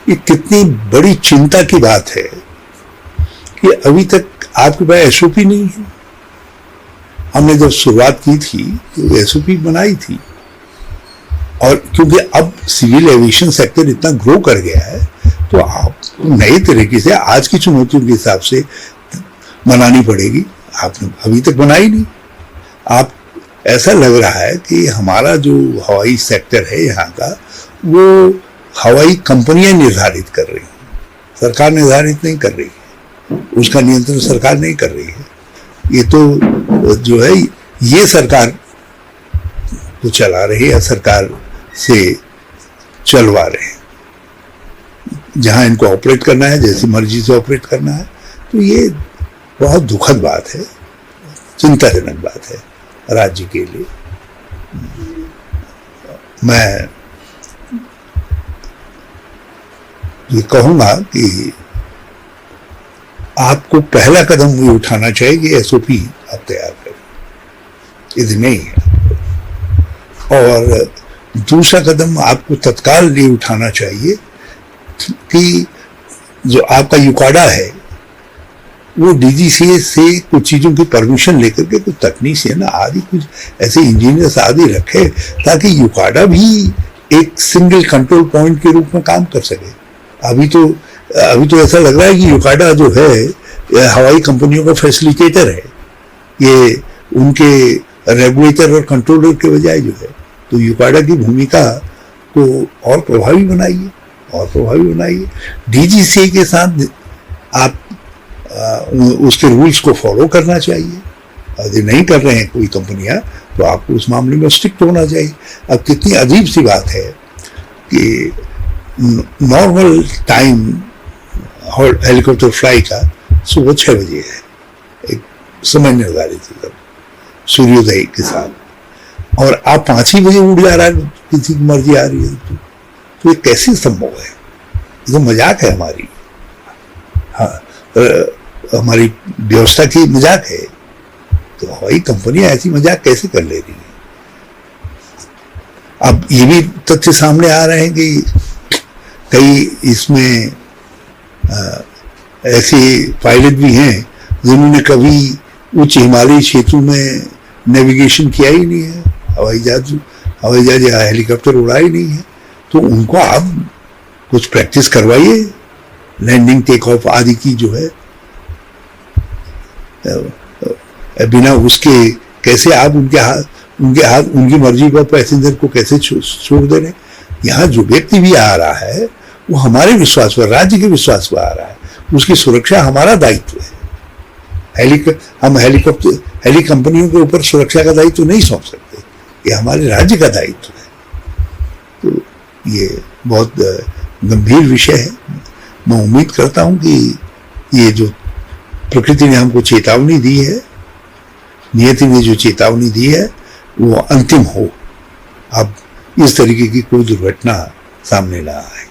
ये कितनी बड़ी चिंता की बात है कि अभी तक आपके पास एसओपी नहीं है। हमने जब शुरुआत की थी तो एसओपी बनाई थी, और क्योंकि अब सिविल एविएशन सेक्टर इतना ग्रो कर गया है तो आप नए तरीके से आज की चुनौतियों के हिसाब से बनानी पड़ेगी। आपने अभी तक बनाई नहीं। आप ऐसा लग रहा है कि हमारा जो हवाई सेक्टर है यहाँ का, वो हवाई कंपनियां निर्धारित कर रही हैं, सरकार निर्धारित नहीं कर रही है, उसका नियंत्रण सरकार नहीं कर रही है। ये तो जो है ये सरकार को चला रही है, सरकार से चलवा रहे हैं। जहां इनको ऑपरेट करना है, जैसी मर्जी से ऑपरेट करना है, तो ये बहुत दुखद बात है, चिंताजनक बात है राज्य के लिए। मैं ये कहूंगा कि आपको पहला कदम ये उठाना चाहिए कि एसओपी आप तैयार करें, यदि नहीं है। और दूसरा कदम आपको तत्काल ये उठाना चाहिए कि जो आपका युकाडा है वो डीजीसीए से कुछ चीज़ों की परमिशन लेकर के कुछ तकनीशियन आदि कुछ ऐसे इंजीनियर्स आदि रखे, ताकि युकाडा भी एक सिंगल कंट्रोल पॉइंट के रूप में काम कर सके। अभी तो ऐसा लग रहा है कि युकाडा जो है हवाई कंपनियों का फैसिलिटेटर है, ये उनके रेगुलेटर और कंट्रोलर के बजाय जो है। तो युकाडा की भूमिका को और प्रभावी बनाइए, और प्रभावी बनाइए। डीजीसीए के साथ आप उसके रूल्स को फॉलो करना चाहिए। यदि नहीं कर रहे हैं कोई कंपनियां तो आपको उस मामले में स्ट्रिक्ट होना चाहिए। अब कितनी अजीब सी बात है कि नॉर्मल टाइम हेलीकॉप्टर फ्लाई का सुबह 6 बजे है, एक समय निर्धारित है सूर्योदय के साथ, और आप 5 ही बजे उठ जा रहा है, किसी की मर्जी आ रही है, तो ये कैसे संभव है? ये तो मजाक है हमारी, हाँ हमारी व्यवस्था की मजाक है। तो हवाई कंपनियां ऐसी मजाक कैसे कर ले रही है? अब ये भी तथ्य सामने आ रहे हैं कि कई इसमें ऐसे पायलट भी हैं जिन्होंने कभी उच्च हिमालयी क्षेत्रों में नेविगेशन किया ही नहीं है, हवाई जहाज या हेलीकॉप्टर उड़ा ही नहीं है। तो उनको आप कुछ प्रैक्टिस करवाइए, लैंडिंग टेक ऑफ आदि की जो है। बिना उसके कैसे आप उनकी मर्जी पर पैसेंजर को कैसे छोड़ दे रहे? यहाँ जो व्यक्ति भी आ रहा है वो हमारे विश्वास पर, राज्य के विश्वास पर आ रहा है, उसकी सुरक्षा हमारा दायित्व है। हम हेली कंपनियों के ऊपर सुरक्षा का दायित्व नहीं सौंप सकते, ये हमारे राज्य का दायित्व है। तो ये बहुत गंभीर विषय है। मैं उम्मीद करता हूं कि ये जो प्रकृति ने हमको चेतावनी दी है, नियति ने जो चेतावनी दी है, वो अंतिम हो। अब इस तरीके की कोई दुर्घटना सामने ना आए।